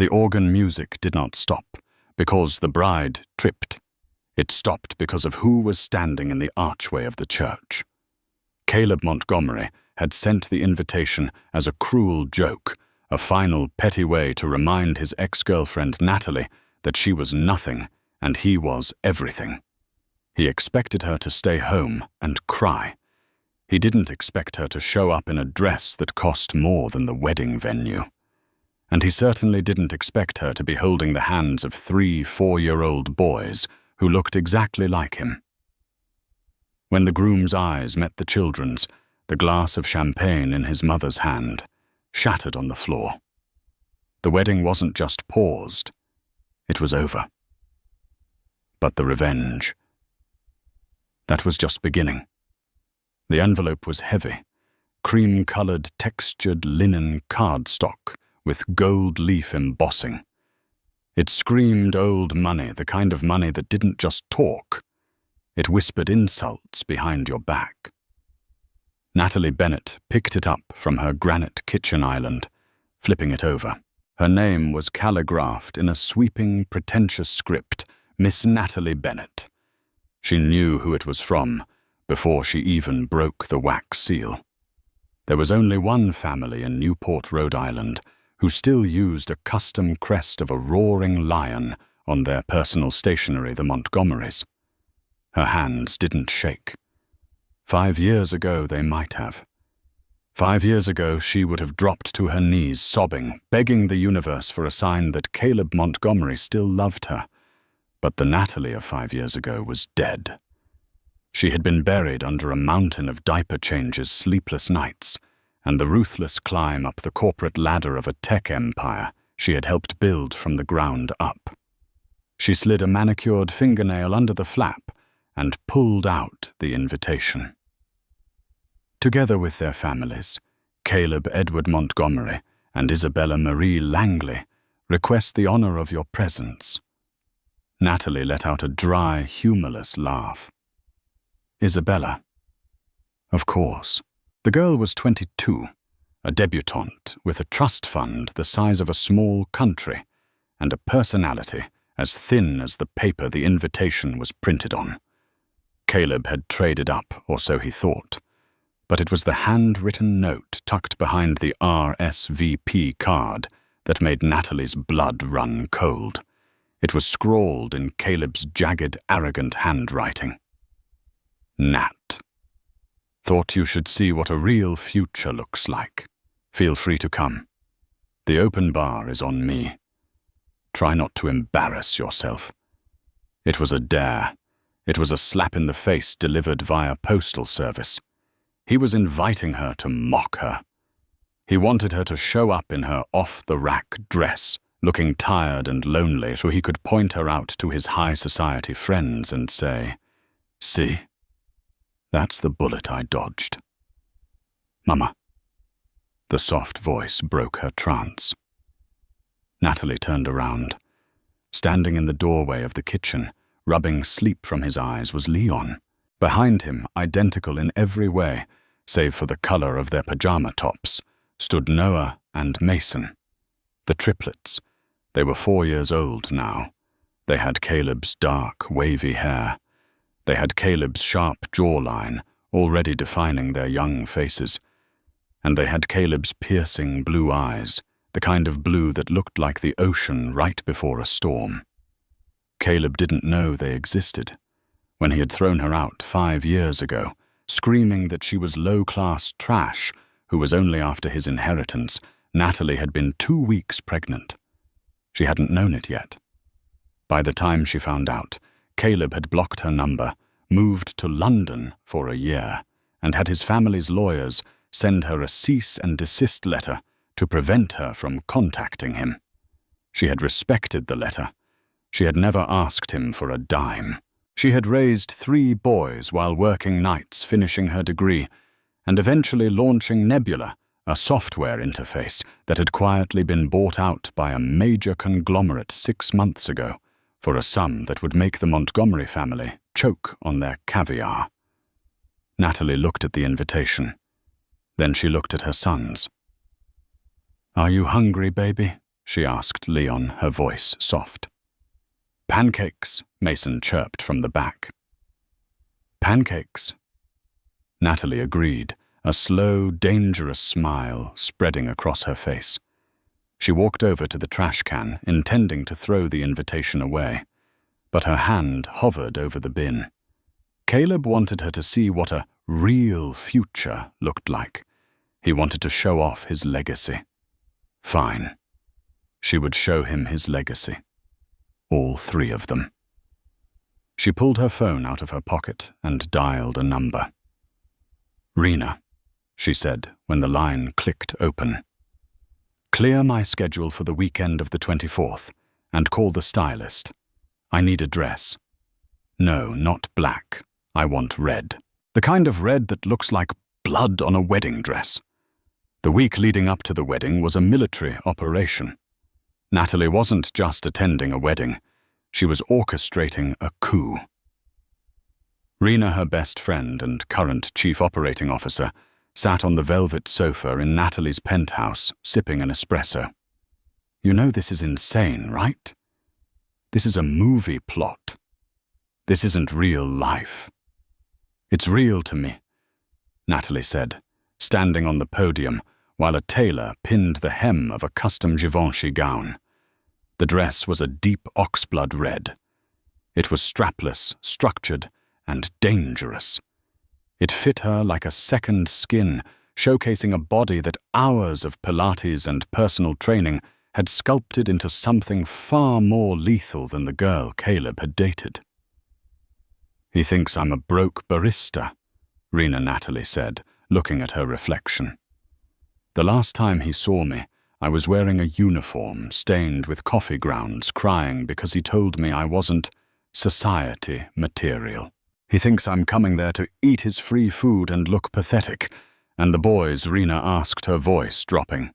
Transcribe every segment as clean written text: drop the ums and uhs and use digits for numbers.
The organ music did not stop, because the bride tripped. It stopped because of who was standing in the archway of the church. Caleb Montgomery had sent the invitation as a cruel joke, a final petty way to remind his ex-girlfriend Natalie that she was nothing and he was everything. He expected her to stay home and cry. He didn't expect her to show up in a dress that cost more than the wedding venue. And he certainly didn't expect her to be holding the hands of 3 4-year-old boys who looked exactly like him. When the groom's eyes met the children's, the glass of champagne in his mother's hand shattered on the floor. The wedding wasn't just paused, it was over. But the revenge, that was just beginning. The envelope was heavy, cream-colored textured linen cardstock with gold leaf embossing. It screamed old money, the kind of money that didn't just talk. It whispered insults behind your back. Natalie Bennett picked it up from her granite kitchen island, flipping it over. Her name was calligraphed in a sweeping, pretentious script, Miss Natalie Bennett. She knew who it was from before she even broke the wax seal. There was only one family in Newport, Rhode Island, who still used a custom crest of a roaring lion on their personal stationery, the Montgomerys. Her hands didn't shake. 5 years ago, they might have. 5 years ago, she would have dropped to her knees, sobbing, begging the universe for a sign that Caleb Montgomery still loved her. But the Natalie of 5 years ago was dead. She had been buried under a mountain of diaper changes, sleepless nights, and the ruthless climb up the corporate ladder of a tech empire she had helped build from the ground up. She slid a manicured fingernail under the flap and pulled out the invitation. Together with their families, Caleb Edward Montgomery and Isabella Marie Langley request the honor of your presence. Natalie let out a dry, humorless laugh. Isabella. Of course. The girl was 22, a debutante with a trust fund the size of a small country and a personality as thin as the paper the invitation was printed on. Caleb had traded up, or so he thought, but it was the handwritten note tucked behind the RSVP card that made Natalie's blood run cold. It was scrawled in Caleb's jagged, arrogant handwriting. Nat. Thought you should see what a real future looks like. Feel free to come. The open bar is on me. Try not to embarrass yourself. It was a dare. It was a slap in the face delivered via postal service. He was inviting her to mock her. He wanted her to show up in her off-the-rack dress, looking tired and lonely, so he could point her out to his high society friends and say, "See? That's the bullet I dodged." "Mama." The soft voice broke her trance. Natalie turned around. Standing in the doorway of the kitchen, rubbing sleep from his eyes, was Leon. Behind him, identical in every way, save for the color of their pajama tops, stood Noah and Mason. The triplets. They were 4 years old now. They had Caleb's dark, wavy hair. They had Caleb's sharp jawline, already defining their young faces. And they had Caleb's piercing blue eyes, the kind of blue that looked like the ocean right before a storm. Caleb didn't know they existed. When he had thrown her out 5 years ago, screaming that she was low-class trash who was only after his inheritance, Natalie had been 2 weeks pregnant. She hadn't known it yet. By the time she found out, Caleb had blocked her number, moved to London for a year, and had his family's lawyers send her a cease and desist letter to prevent her from contacting him. She had respected the letter. She had never asked him for a dime. She had raised 3 boys while working nights, finishing her degree, and eventually launching Nebula, a software interface that had quietly been bought out by a major conglomerate 6 months ago for a sum that would make the Montgomery family choke on their caviar. Natalie looked at the invitation. Then she looked at her sons. "Are you hungry, baby?" she asked Leon, her voice soft. Pancakes, Mason chirped from the back. Pancakes. Natalie agreed, a slow, dangerous smile spreading across her face. She walked over to the trash can, intending to throw the invitation away, but her hand hovered over the bin. Caleb wanted her to see what a real future looked like. He wanted to show off his legacy. Fine. She would show him his legacy. All three of them. She pulled her phone out of her pocket and dialed a number. Rena, she said when the line clicked open. Clear my schedule for the weekend of the 24th and call the stylist. I need a dress. No, not black. I want red. The kind of red that looks like blood on a wedding dress. The week leading up to the wedding was a military operation. Natalie wasn't just attending a wedding. She was orchestrating a coup. Rena, her best friend and current chief operating officer, sat on the velvet sofa in Natalie's penthouse, sipping an espresso. You know this is insane, right? This is a movie plot. This isn't real life. It's real to me, Natalie said, standing on the podium while a tailor pinned the hem of a custom Givenchy gown. The dress was a deep oxblood red. It was strapless, structured, and dangerous. It fit her like a second skin, showcasing a body that hours of Pilates and personal training had sculpted into something far more lethal than the girl Caleb had dated. He thinks I'm a broke barista, Rena Natalie said, looking at her reflection. The last time he saw me, I was wearing a uniform stained with coffee grounds, crying because he told me I wasn't society material. He thinks I'm coming there to eat his free food and look pathetic, and the boys, Rena asked, her voice dropping.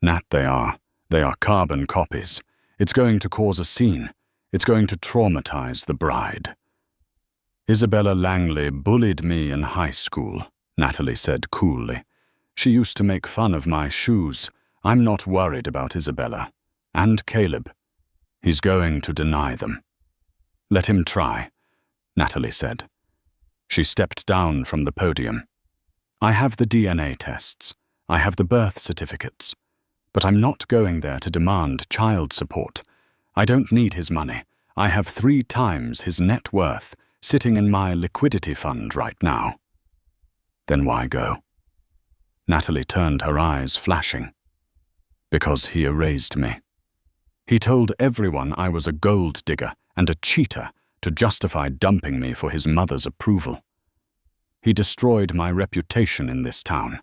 Nat, they are carbon copies. It's going to cause a scene. It's going to traumatize the bride. Isabella Langley bullied me in high school, Natalie said coolly. She used to make fun of my shoes. I'm not worried about Isabella. And Caleb. He's going to deny them. Let him try, Natalie said. She stepped down from the podium. I have the DNA tests. I have the birth certificates. But I'm not going there to demand child support. I don't need his money. I have 3 times his net worth sitting in my liquidity fund right now. Then why go? Natalie turned her eyes flashing. Because he erased me. He told everyone I was a gold digger and a cheater to justify dumping me for his mother's approval. He destroyed my reputation in this town.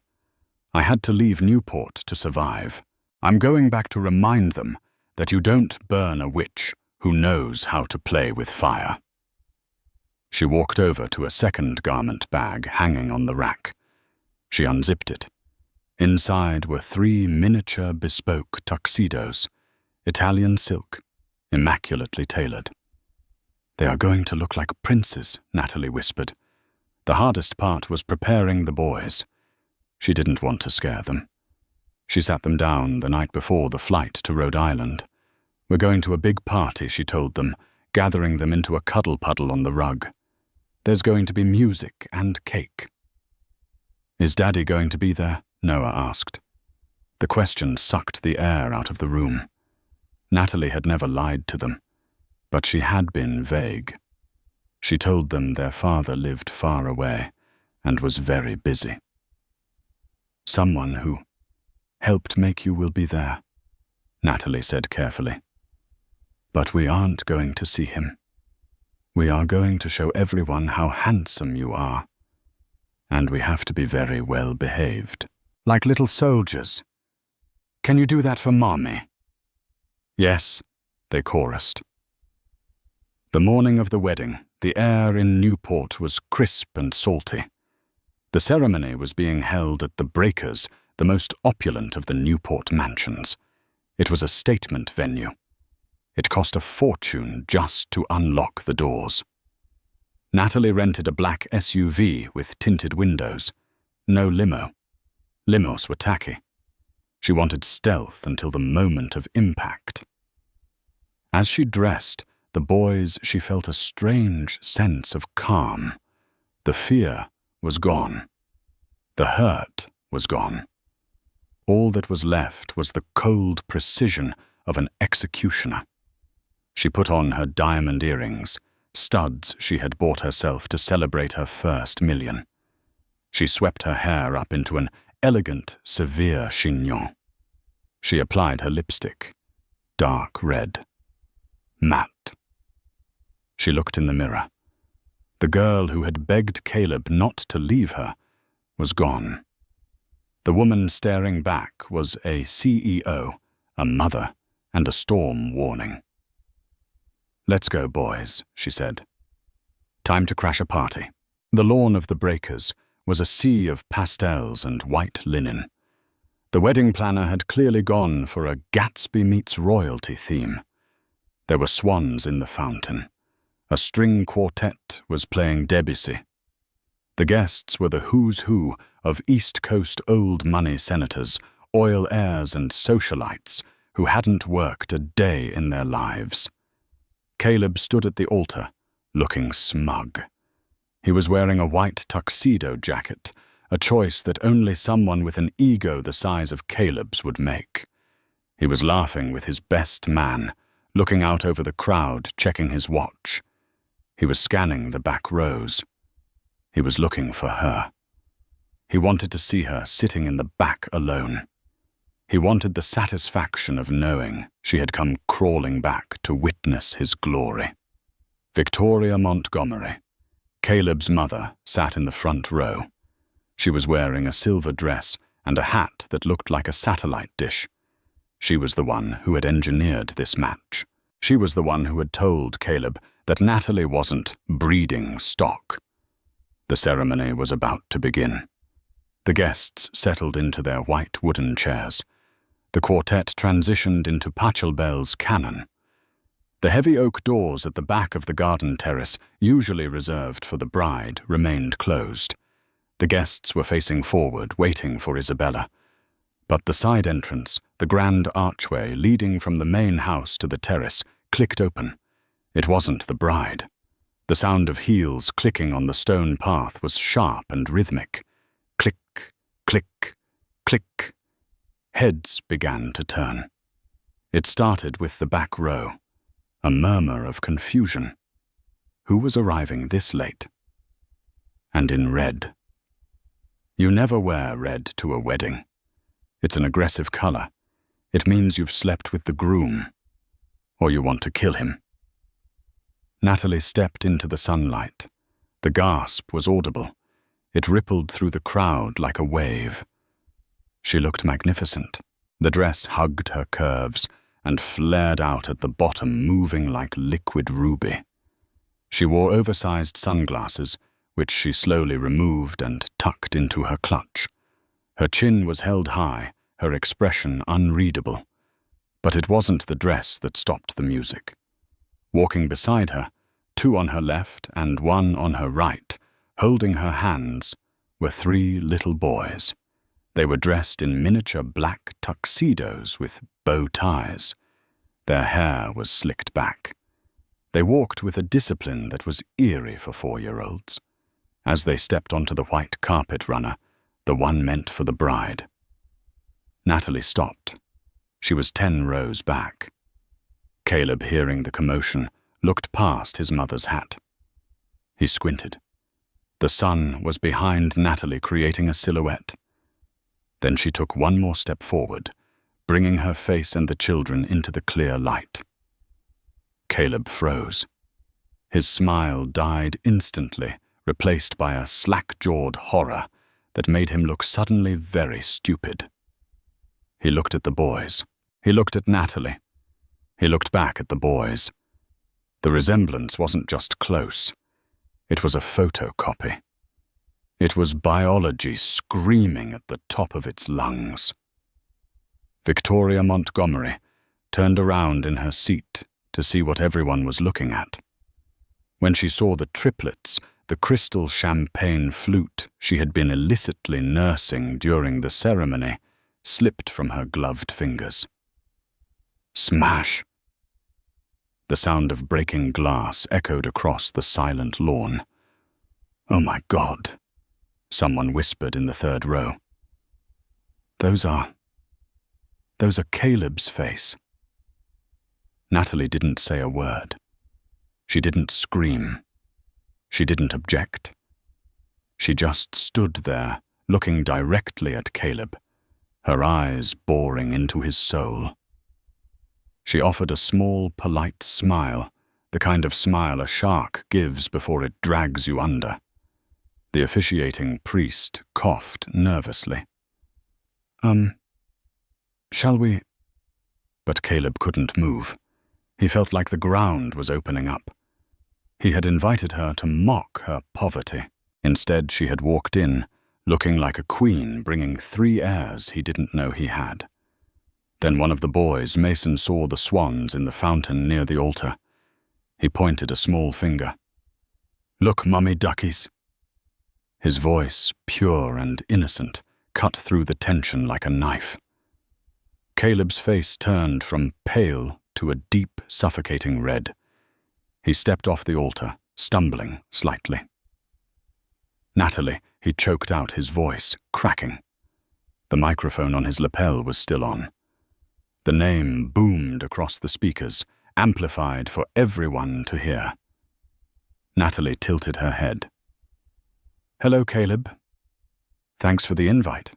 I had to leave Newport to survive. I'm going back to remind them that you don't burn a witch who knows how to play with fire. She walked over to a second garment bag hanging on the rack. She unzipped it. Inside were 3 miniature bespoke tuxedos, Italian silk, immaculately tailored. They are going to look like princes, Natalie whispered. The hardest part was preparing the boys. She didn't want to scare them. She sat them down the night before the flight to Rhode Island. We're going to a big party, she told them, gathering them into a cuddle puddle on the rug. There's going to be music and cake. Is Daddy going to be there? Noah asked. The question sucked the air out of the room. Natalie had never lied to them, but she had been vague. She told them their father lived far away and was very busy. Someone who helped make you will be there, Natalie said carefully. But we aren't going to see him. We are going to show everyone how handsome you are. And we have to be very well behaved. Like little soldiers. Can you do that for Mommy? Yes, they chorused. The morning of the wedding, the air in Newport was crisp and salty. The ceremony was being held at the Breakers, the most opulent of the Newport mansions. It was a statement venue. It cost a fortune just to unlock the doors. Natalie rented a black SUV with tinted windows. No limo. Limos were tacky. She wanted stealth until the moment of impact. As she dressed the boys, she felt a strange sense of calm. The fear was gone. The hurt was gone. All that was left was the cold precision of an executioner. She put on her diamond earrings, studs she had bought herself to celebrate her first million. She swept her hair up into an elegant, severe chignon. She applied her lipstick, dark red, matte. She looked in the mirror. The girl who had begged Caleb not to leave her was gone. The woman staring back was a CEO, a mother, and a storm warning. "Let's go, boys," she said. "Time to crash a party." The lawn of the Breakers was a sea of pastels and white linen. The wedding planner had clearly gone for a Gatsby meets royalty theme. There were swans in the fountain. A string quartet was playing Debussy. The guests were the who's who of East Coast old money senators, oil heirs and socialites who hadn't worked a day in their lives. Caleb stood at the altar, looking smug. He was wearing a white tuxedo jacket, a choice that only someone with an ego the size of Caleb's would make. He was laughing with his best man, looking out over the crowd, checking his watch. He was scanning the back rows. He was looking for her. He wanted to see her sitting in the back alone. He wanted the satisfaction of knowing she had come crawling back to witness his glory. Victoria Montgomery, Caleb's mother, sat in the front row. She was wearing a silver dress and a hat that looked like a satellite dish. She was the one who had engineered this match. She was the one who had told Caleb that Natalie wasn't breeding stock. The ceremony was about to begin. The guests settled into their white wooden chairs. The quartet transitioned into Pachelbel's canon. The heavy oak doors at the back of the garden terrace, usually reserved for the bride, remained closed. The guests were facing forward, waiting for Isabella. But the side entrance, the grand archway leading from the main house to the terrace, clicked open. It wasn't the bride. The sound of heels clicking on the stone path was sharp and rhythmic. Click, click, click. Heads began to turn. It started with the back row. A murmur of confusion. Who was arriving this late? And in red. You never wear red to a wedding. It's an aggressive color. It means you've slept with the groom, or you want to kill him. Natalie stepped into the sunlight. The gasp was audible. It rippled through the crowd like a wave. She looked magnificent. The dress hugged her curves and flared out at the bottom, moving like liquid ruby. She wore oversized sunglasses, which she slowly removed and tucked into her clutch. Her chin was held high, her expression unreadable. But it wasn't the dress that stopped the music. Walking beside her, two on her left and one on her right, holding her hands, were three little boys. They were dressed in miniature black tuxedos with bow ties. Their hair was slicked back. They walked with a discipline that was eerie for 4-year-olds. As they stepped onto the white carpet runner, the one meant for the bride. Natalie stopped. She was 10 rows back. Caleb, hearing the commotion, looked past his mother's hat. He squinted. The sun was behind Natalie, creating a silhouette. Then she took one more step forward, bringing her face and the children into the clear light. Caleb froze. His smile died instantly, replaced by a slack-jawed horror that made him look suddenly very stupid. He looked at the boys. He looked at Natalie. He looked back at the boys. The resemblance wasn't just close. It was a photocopy. It was biology screaming at the top of its lungs. Victoria Montgomery turned around in her seat to see what everyone was looking at. When she saw the triplets, the crystal champagne flute she had been illicitly nursing during the ceremony, slipped from her gloved fingers. Smash! The sound of breaking glass echoed across the silent lawn. "Oh my God," someone whispered in the third row. Those are Caleb's face." Natalie didn't say a word. She didn't scream. She didn't object. She just stood there, looking directly at Caleb, her eyes boring into his soul. She offered a small, polite smile, the kind of smile a shark gives before it drags you under. The officiating priest coughed nervously. Shall we?" But Caleb couldn't move. He felt like the ground was opening up. He had invited her to mock her poverty. Instead, she had walked in, looking like a queen bringing 3 heirs he didn't know he had. Then one of the boys, Mason, saw the swans in the fountain near the altar. He pointed a small finger. "Look, mummy duckies." His voice, pure and innocent, cut through the tension like a knife. Caleb's face turned from pale to a deep, suffocating red. He stepped off the altar, stumbling slightly. "Natalie," he choked out, his voice cracking. The microphone on his lapel was still on. The name boomed across the speakers, amplified for everyone to hear. Natalie tilted her head. "Hello, Caleb. Thanks for the invite."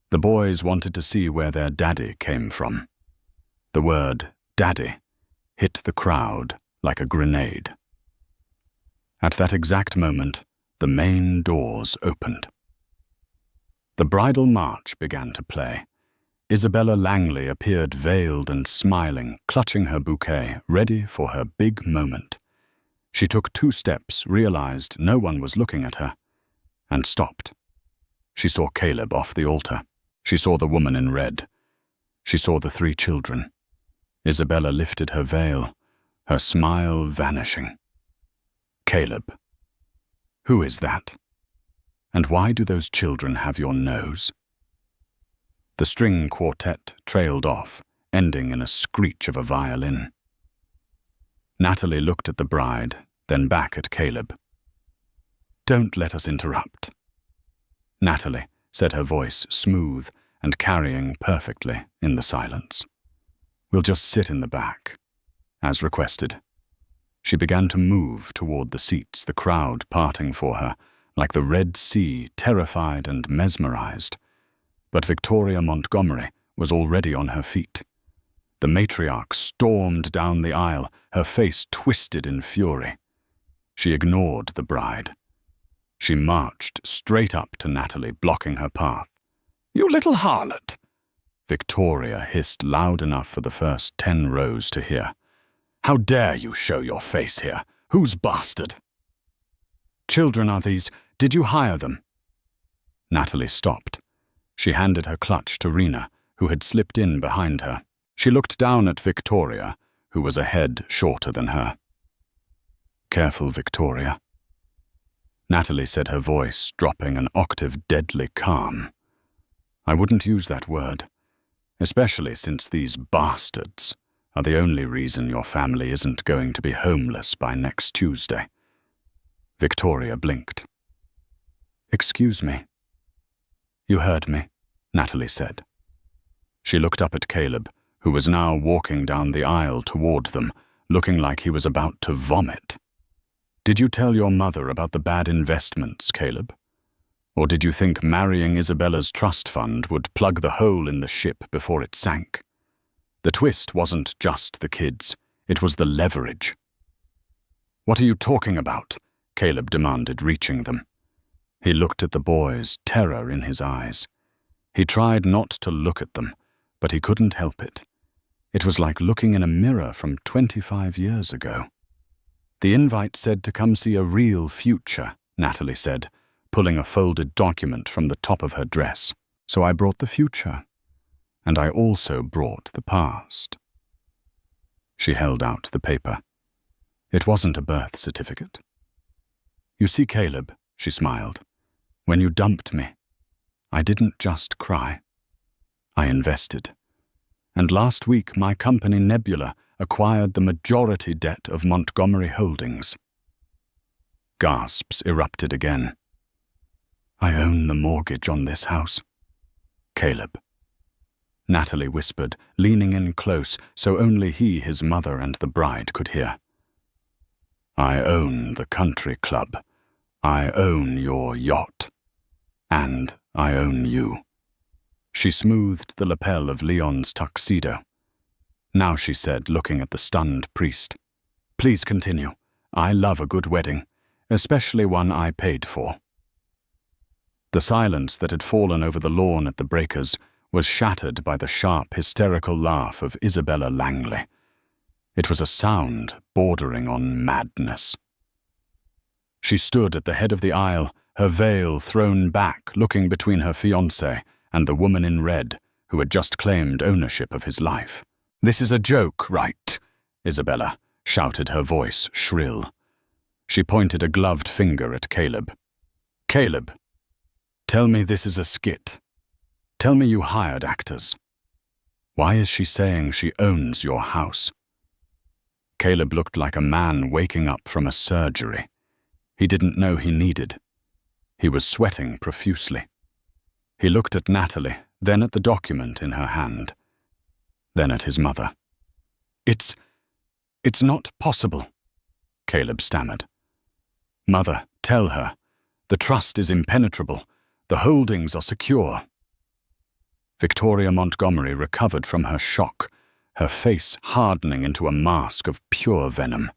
The boys wanted to see where their daddy came from. The word daddy hit the crowd like a grenade. At that exact moment, the main doors opened. The bridal march began to play. Isabella Langley appeared veiled and smiling, clutching her bouquet, ready for her big moment. She took 2 steps, realized no one was looking at her, and stopped. She saw Caleb off the altar. She saw the woman in red. She saw the 3 children. Isabella lifted her veil, her smile vanishing. "Caleb, who is that? And why do those children have your nose?" The string quartet trailed off, ending in a screech of a violin. Natalie looked at the bride, then back at Caleb. "Don't let us interrupt." "Natalie," said her voice smooth and carrying perfectly in the silence. "We'll just sit in the back, as requested." She began to move toward the seats, the crowd parting for her, like the Red Sea, terrified and mesmerized. But Victoria Montgomery was already on her feet. The matriarch stormed down the aisle, her face twisted in fury. She ignored the bride. She marched straight up to Natalie, blocking her path. "You little harlot!" Victoria hissed loud enough for the first 10 rows to hear. "How dare you show your face here? Whose bastard?" "Children are these. Did you hire them?" Natalie stopped. She handed her clutch to Rena, who had slipped in behind her. She looked down at Victoria, who was a head shorter than her. "Careful, Victoria." Natalie said, her voice dropping an octave, deadly calm. "I wouldn't use that word, especially since these bastards are the only reason your family isn't going to be homeless by next Tuesday." Victoria blinked. "Excuse me." "You heard me," Natalie said. She looked up at Caleb, who was now walking down the aisle toward them, looking like he was about to vomit. "Did you tell your mother about the bad investments, Caleb? Or did you think marrying Isabella's trust fund would plug the hole in the ship before it sank? The twist wasn't just the kids, it was the leverage." "What are you talking about?" Caleb demanded, reaching them. He looked at the boys, terror in his eyes. He tried not to look at them, but he couldn't help it. It was like looking in a mirror from 25 years ago. "The invite said to come see a real future," Natalie said, pulling a folded document from the top of her dress. "So I brought the future, and I also brought the past." She held out the paper. It wasn't a birth certificate. "You see, Caleb," she smiled, "when you dumped me, I didn't just cry. I invested. And last week my company Nebula acquired the majority debt of Montgomery Holdings. Gasps erupted again. I own the mortgage on this house. Caleb. Natalie whispered, leaning in close so only he, his mother, and the bride could hear. I own the country club. I own your yacht. And I own you. She smoothed the lapel of Leon's tuxedo. Now she said, looking at the stunned priest, Please continue. I love a good wedding, especially one I paid for. The silence that had fallen over the lawn at the breakers was shattered by the sharp, hysterical laugh of Isabella Langley. It was a sound bordering on madness. She stood at the head of the aisle, her veil thrown back, looking between her fiancé and the woman in red who had just claimed ownership of his life. This is a joke, right? Isabella shouted, her voice shrill. She pointed a gloved finger at Caleb. Caleb, tell me this is a skit. Tell me you hired actors. Why is she saying she owns your house? Caleb looked like a man waking up from a surgery. He didn't know he needed. He was sweating profusely. He looked at Natalie, then at the document in her hand, then at his mother. It's not possible, Caleb stammered. Mother, tell her. The trust is impenetrable. The holdings are secure. Victoria Montgomery recovered from her shock, her face hardening into a mask of pure venom.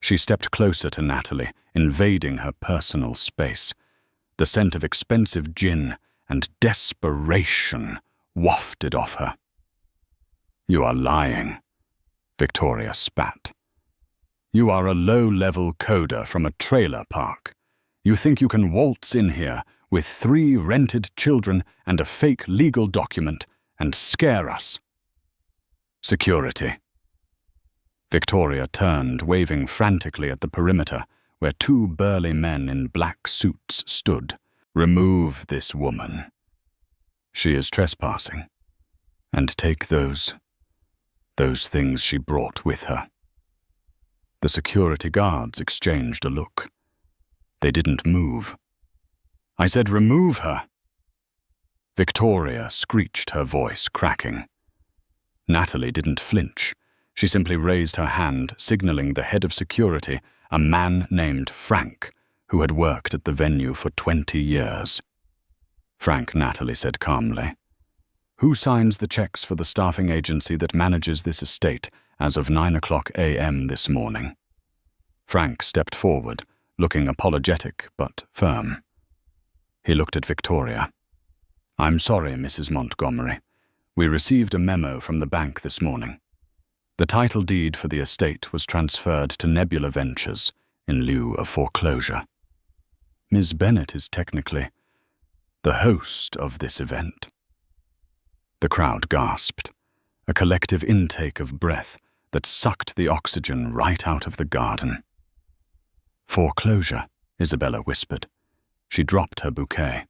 She stepped closer to Natalie, invading her personal space. The scent of expensive gin and desperation wafted off her. You are lying, Victoria spat. You are a low-level coder from a trailer park. You think you can waltz in here with 3 rented children and a fake legal document and scare us. Security. Victoria turned, waving frantically at the perimeter, where 2 burly men in black suits stood. Remove this woman. She is trespassing. And take those things she brought with her. The security guards exchanged a look. They didn't move. I said, remove her. Victoria screeched, her voice cracking. Natalie didn't flinch. She simply raised her hand, signaling the head of security, a man named Frank, who had worked at the venue for 20 years. Frank, Natalie said calmly. Who signs the checks for the staffing agency that manages this estate as of 9:00 a.m. this morning? Frank stepped forward, looking apologetic but firm. He looked at Victoria. I'm sorry, Mrs. Montgomery. We received a memo from the bank this morning. The title deed for the estate was transferred to Nebula Ventures in lieu of foreclosure. Ms. Bennett is technically the host of this event. The crowd gasped, a collective intake of breath that sucked the oxygen right out of the garden. Foreclosure, Isabella whispered. She dropped her bouquet.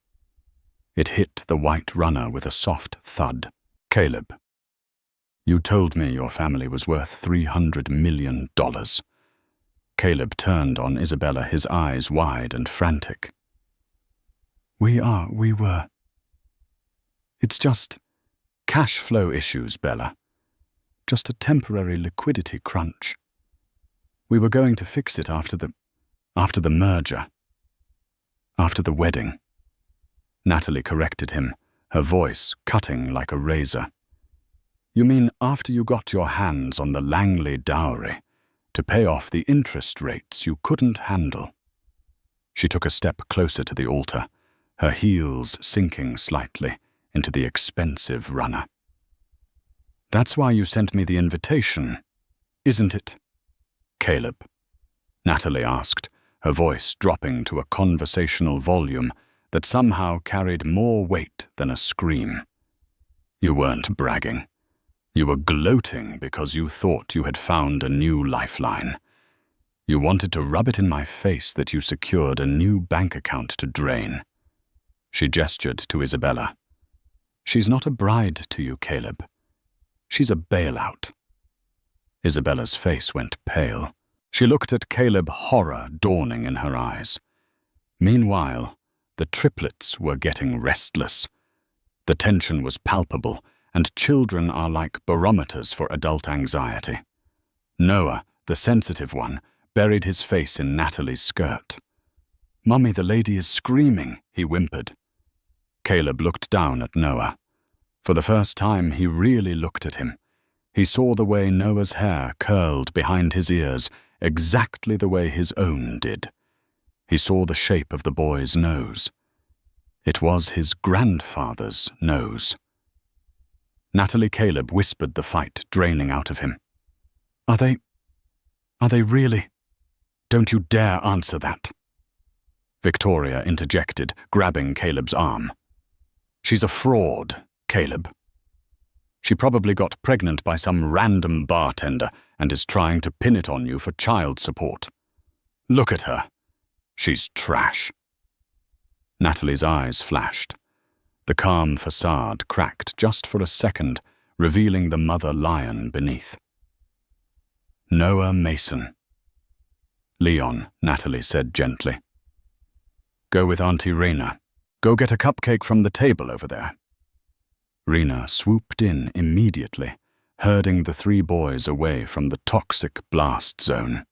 It hit the white runner with a soft thud. Caleb, you told me your family was worth $300 million. Caleb turned on Isabella, his eyes wide and frantic. We were. It's just cash flow issues, Bella. Just a temporary liquidity crunch. We were going to fix it after the merger. After the wedding. Natalie corrected him, her voice cutting like a razor. You mean after you got your hands on the Langley dowry to pay off the interest rates you couldn't handle? She took a step closer to the altar, her heels sinking slightly into the expensive runner. That's why you sent me the invitation, isn't it? Caleb, Natalie asked, her voice dropping to a conversational volume that somehow carried more weight than a scream. You weren't bragging. You were gloating because you thought you had found a new lifeline. You wanted to rub it in my face that you secured a new bank account to drain. She gestured to Isabella. She's not a bride to you, Caleb. She's a bailout. Isabella's face went pale. She looked at Caleb, horror dawning in her eyes. Meanwhile, the triplets were getting restless. The tension was palpable, and children are like barometers for adult anxiety. Noah, the sensitive one, buried his face in Natalie's skirt. "Mummy, the lady is screaming," he whimpered. Caleb looked down at Noah. For the first time, he really looked at him. He saw the way Noah's hair curled behind his ears, exactly the way his own did. He saw the shape of the boy's nose. It was his grandfather's nose. Natalie Caleb whispered the fight draining out of him. Are they really? Don't you dare answer that." Victoria interjected, grabbing Caleb's arm. "She's a fraud, Caleb. She probably got pregnant by some random bartender and is trying to pin it on you for child support. Look at her. She's trash." Natalie's eyes flashed. The calm facade cracked just for a second, revealing the mother lion beneath. "Noah Mason." "Leon," Natalie said gently. "Go with Auntie Rena. Go get a cupcake from the table over there." Rena swooped in immediately, herding the three boys away from the toxic blast zone.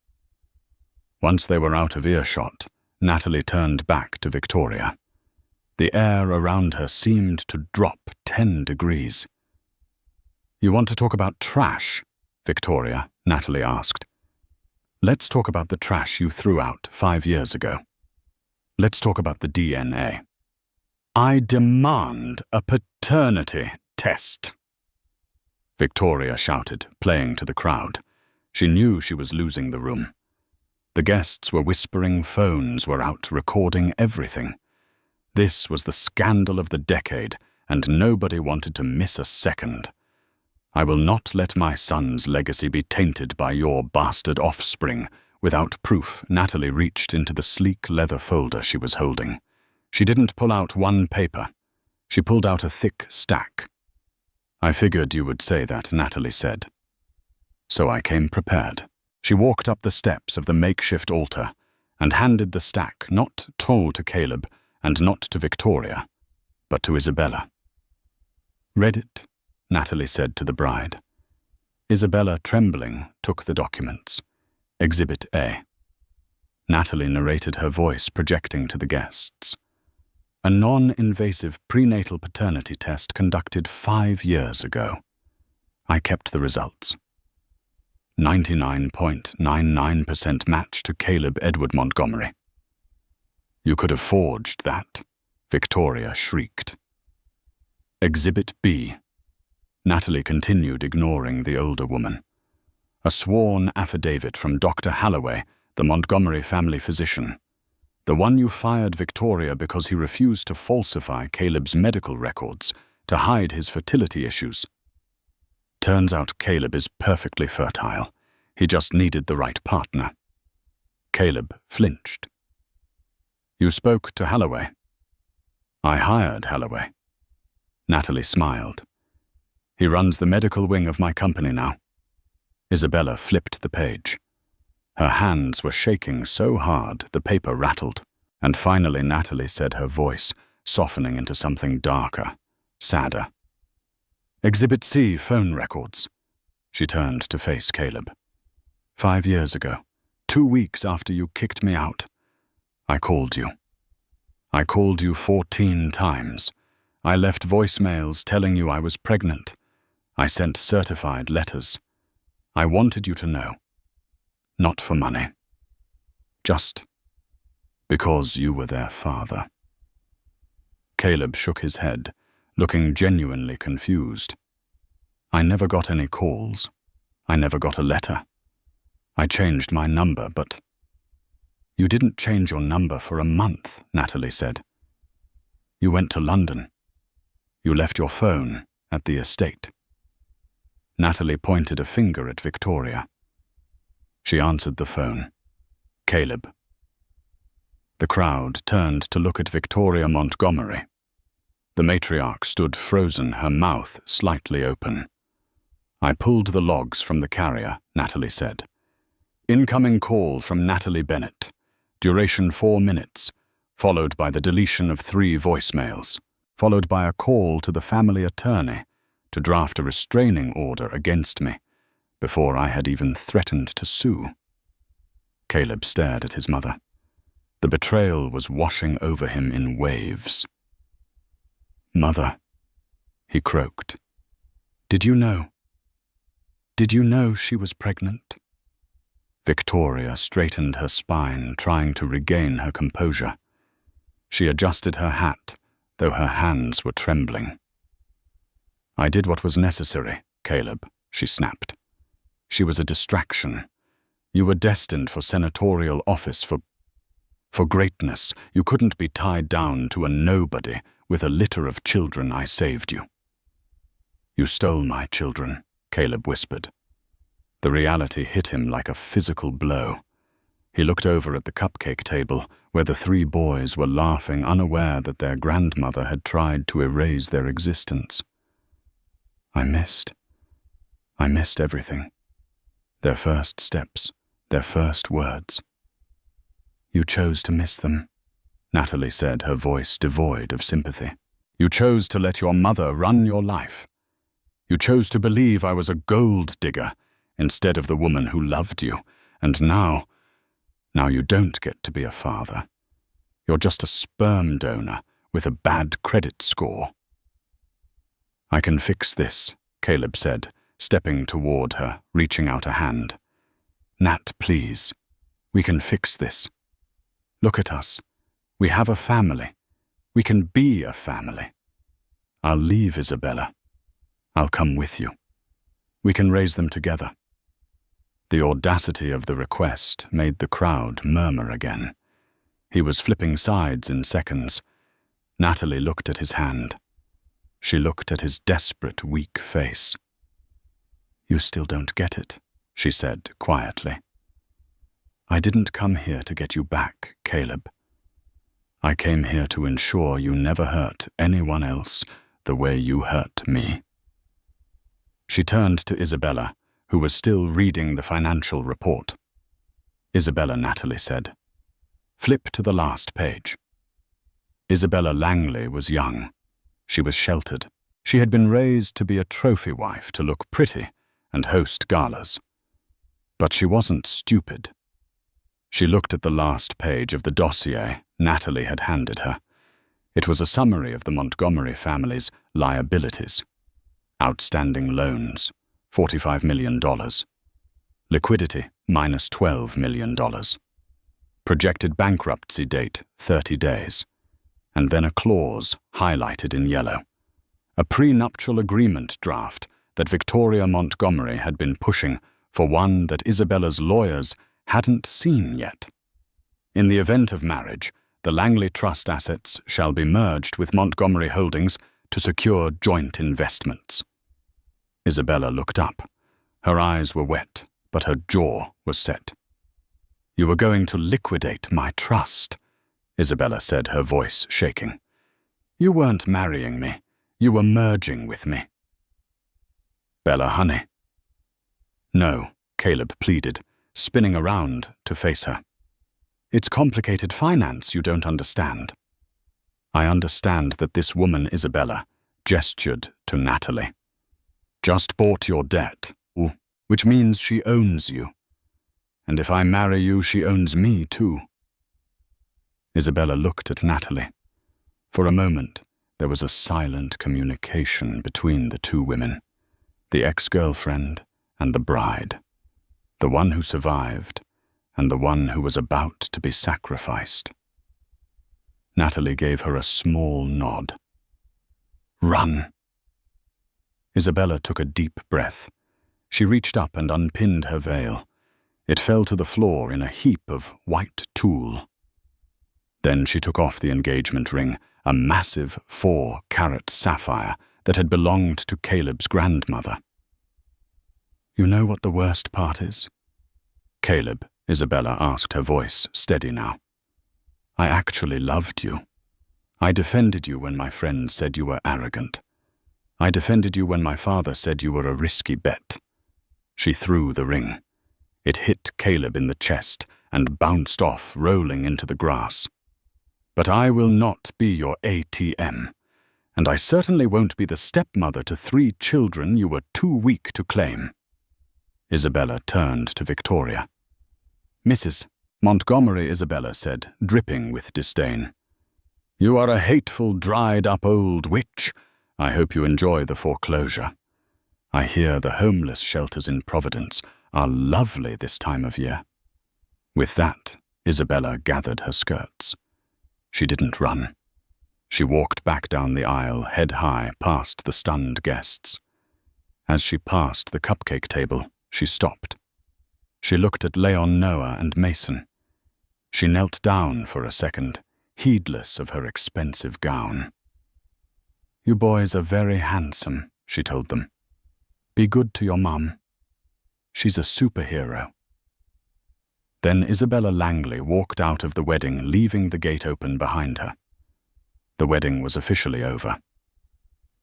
Once they were out of earshot, Natalie turned back to Victoria. The air around her seemed to drop 10 degrees. "You want to talk about trash, Victoria?" Natalie asked. "Let's talk about the trash you threw out 5 years ago. Let's talk about the DNA. I demand a paternity test," Victoria shouted, playing to the crowd. She knew she was losing the room. The guests were whispering, phones were out recording everything. This was the scandal of the decade, and nobody wanted to miss a second. "I will not let my son's legacy be tainted by your bastard offspring." Without proof, Natalie reached into the sleek leather folder she was holding. She didn't pull out one paper. She pulled out a thick stack. "I figured you would say that," Natalie said. "So I came prepared." She walked up the steps of the makeshift altar and handed the stack not tall to Caleb and not to Victoria, but to Isabella. "Read it," Natalie said to the bride. Isabella, trembling, took the documents. Exhibit A. Natalie narrated, her voice projecting to the guests. "A non-invasive prenatal paternity test conducted 5 years ago. I kept the results. 99.99% match to Caleb Edward Montgomery." "You could have forged that," Victoria shrieked. Exhibit B. Natalie continued, ignoring the older woman. "A sworn affidavit from Dr. Halloway, the Montgomery family physician. The one you fired Victoria because he refused to falsify Caleb's medical records to hide his fertility issues. Turns out Caleb is perfectly fertile. He just needed the right partner." Caleb flinched. "You spoke to Halloway?" "I hired Halloway." Natalie smiled. "He runs the medical wing of my company now." Isabella flipped the page. Her hands were shaking so hard the paper rattled, and finally Natalie said, her voice softening into something darker, sadder. "Exhibit C, phone records." She turned to face Caleb. 5 years ago, 2 weeks after you kicked me out, I called you. I called you 14 times. I left voicemails telling you I was pregnant. I sent certified letters. I wanted you to know. Not for money. Just because you were their father." Caleb shook his head, looking genuinely confused. "I never got any calls. I never got a letter. I changed my number, but—" "You didn't change your number for a month," Natalie said. "You went to London. You left your phone at the estate." Natalie pointed a finger at Victoria. She answered the phone. "Caleb." The crowd turned to look at Victoria Montgomery. The matriarch stood frozen, her mouth slightly open. I pulled the logs from the carrier, Natalie said. Incoming call from Natalie Bennett. Duration 4 minutes, followed by the deletion of 3 voicemails, followed by a call to the family attorney to draft a restraining order against me before I had even threatened to sue. Caleb stared at his mother. The betrayal was washing over him in waves. "Mother," he croaked. Did you know she was pregnant?" Victoria straightened her spine, trying to regain her composure. She adjusted her hat, though her hands were trembling. "I did what was necessary, Caleb," she snapped. "She was a distraction. You were destined for senatorial office, for greatness. You couldn't be tied down to a nobody with a litter of children. I saved you." "You stole my children," Caleb whispered. The reality hit him like a physical blow. He looked over at the cupcake table, where the 3 boys were laughing, unaware that their grandmother had tried to erase their existence. I missed everything. Their first steps, their first words. "You chose to miss them," Natalie said, her voice devoid of sympathy. "You chose to let your mother run your life. You chose to believe I was a gold digger instead of the woman who loved you, and now you don't get to be a father. You're just a sperm donor with a bad credit score." "I can fix this," Caleb said, stepping toward her, reaching out a hand. "Nat, please. We can fix this. Look at us. We have a family. We can be a family. I'll leave Isabella. I'll come with you. We can raise them together." The audacity of the request made the crowd murmur again. He was flipping sides in seconds. Natalie looked at his hand. She looked at his desperate, weak face. "You still don't get it," she said quietly. "I didn't come here to get you back, Caleb. I came here to ensure you never hurt anyone else the way you hurt me." She turned to Isabella, who was still reading the financial report. "Isabella," Natalie said. "Flip to the last page." Isabella Langley was young. She was sheltered. She had been raised to be a trophy wife, to look pretty and host galas. But she wasn't stupid. She looked at the last page of the dossier Natalie had handed her. It was a summary of the Montgomery family's liabilities. Outstanding loans, $45 million. Liquidity, minus $12 million. Projected bankruptcy date, 30 days. And then a clause highlighted in yellow. A prenuptial agreement draft that Victoria Montgomery had been pushing for one that Isabella's lawyers hadn't seen yet. In the event of marriage, the Langley Trust assets shall be merged with Montgomery Holdings to secure joint investments. Isabella looked up. Her eyes were wet, but her jaw was set. "You were going to liquidate my trust," Isabella said, her voice shaking. "You weren't marrying me. You were merging with me." "Bella, honey." "No," Caleb pleaded, spinning around to face her. "It's complicated finance you don't understand." "I understand that this woman, Isabella," gestured to Natalie, "just bought your debt, which means she owns you. And if I marry you, she owns me too." Isabella looked at Natalie. For a moment, there was a silent communication between the 2 women, the ex-girlfriend and the bride, the one who survived and the one who was about to be sacrificed. Natalie gave her a small nod. "Run." Isabella took a deep breath. She reached up and unpinned her veil. It fell to the floor in a heap of white tulle. Then she took off the engagement ring, a massive 4-carat sapphire that had belonged to Caleb's grandmother. "You know what the worst part is?" "Caleb," Isabella asked, her voice steady now. "I actually loved you. I defended you when my friends said you were arrogant. I defended you when my father said you were a risky bet. She threw the ring. It hit Caleb in the chest and bounced off, rolling into the grass. But I will not be your ATM, and I certainly won't be the stepmother to 3 children you were too weak to claim. Isabella turned to Victoria. Mrs. Montgomery, Isabella said, dripping with disdain. You are a hateful, dried-up old witch. I hope you enjoy the foreclosure. I hear the homeless shelters in Providence are lovely this time of year. With that, Isabella gathered her skirts. She didn't run. She walked back down the aisle, head high, past the stunned guests. As she passed the cupcake table, she stopped. She looked at Leon, Noah, and Mason. She knelt down for a second, heedless of her expensive gown. You boys are very handsome, she told them. Be good to your mum. She's a superhero. Then Isabella Langley walked out of the wedding, leaving the gate open behind her. The wedding was officially over.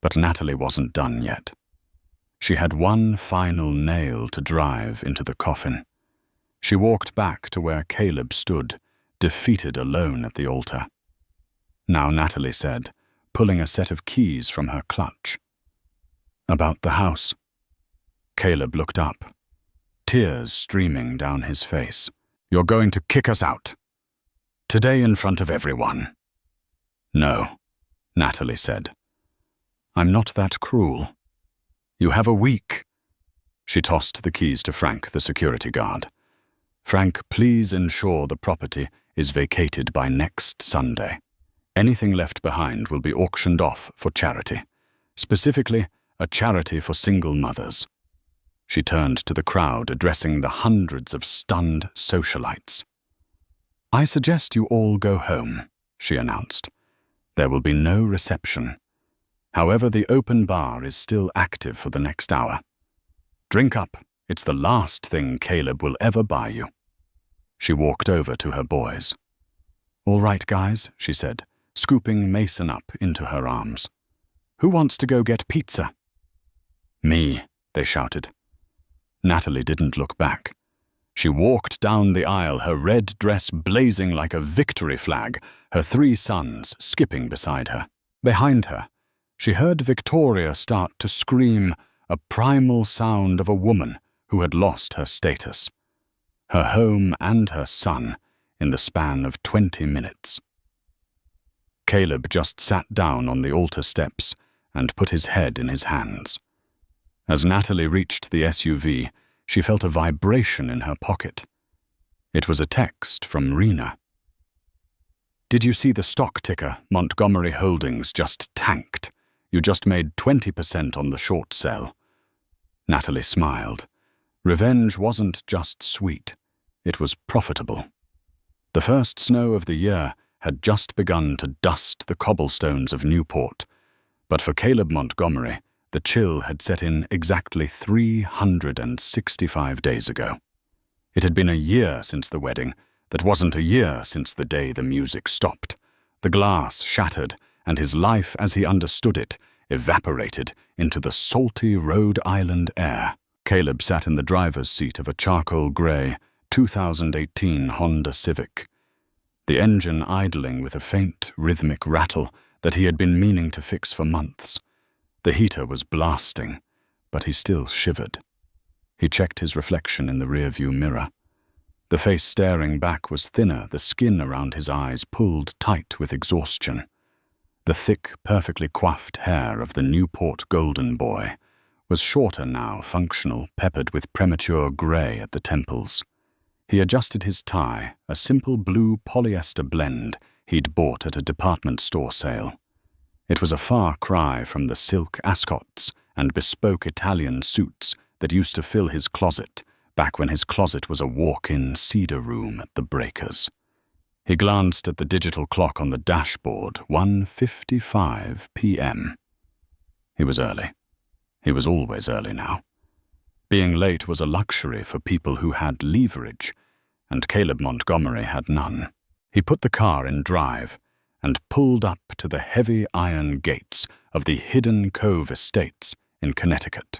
But Natalie wasn't done yet. She had one final nail to drive into the coffin. She walked back to where Caleb stood, defeated alone at the altar. Now Natalie said, pulling a set of keys from her clutch. About the house. Caleb looked up, tears streaming down his face. You're going to kick us out. Today in front of everyone. No, Natalie said. I'm not that cruel. You have a week. She tossed the keys to Frank, the security guard. Frank, please ensure the property is vacated by next Sunday. Anything left behind will be auctioned off for charity, specifically a charity for single mothers. She turned to the crowd, addressing the hundreds of stunned socialites. I suggest you all go home, she announced. There will be no reception. However, the open bar is still active for the next hour. Drink up. It's the last thing Caleb will ever buy you. She walked over to her boys. All right, guys, she said, scooping Mason up into her arms. Who wants to go get pizza? Me, they shouted. Natalie didn't look back. She walked down the aisle, her red dress blazing like a victory flag, her 3 sons skipping beside her. Behind her, she heard Victoria start to scream, a primal sound of a woman who had lost her status, her home and her son in the span of 20 minutes. Caleb just sat down on the altar steps and put his head in his hands. As Natalie reached the SUV, she felt a vibration in her pocket. It was a text from Rena. Did you see the stock ticker? Montgomery Holdings just tanked. You just made 20% on the short sell. Natalie smiled. Revenge wasn't just sweet. It was profitable. The first snow of the year had just begun to dust the cobblestones of Newport, but for Caleb Montgomery, the chill had set in exactly 365 days ago. It had been a year since the wedding. That wasn't a year since the day the music stopped. The glass shattered, and his life as he understood it evaporated into the salty Rhode Island air. Caleb sat in the driver's seat of a charcoal grey 2018 Honda Civic, the engine idling with a faint, rhythmic rattle that he had been meaning to fix for months. The heater was blasting, but he still shivered. He checked his reflection in the rearview mirror. The face staring back was thinner, the skin around his eyes pulled tight with exhaustion. The thick, perfectly coiffed hair of the Newport golden boy was shorter now, functional, peppered with premature grey at the temples. He adjusted his tie, a simple blue polyester blend he'd bought at a department store sale. It was a far cry from the silk ascots and bespoke Italian suits that used to fill his closet, back when his closet was a walk-in cedar room at the Breakers. He glanced at the digital clock on the dashboard, 1:55 p.m. He was early. He was always early now. Being late was a luxury for people who had leverage, and Caleb Montgomery had none. He put the car in drive and pulled up to the heavy iron gates of the Hidden Cove Estates in Connecticut.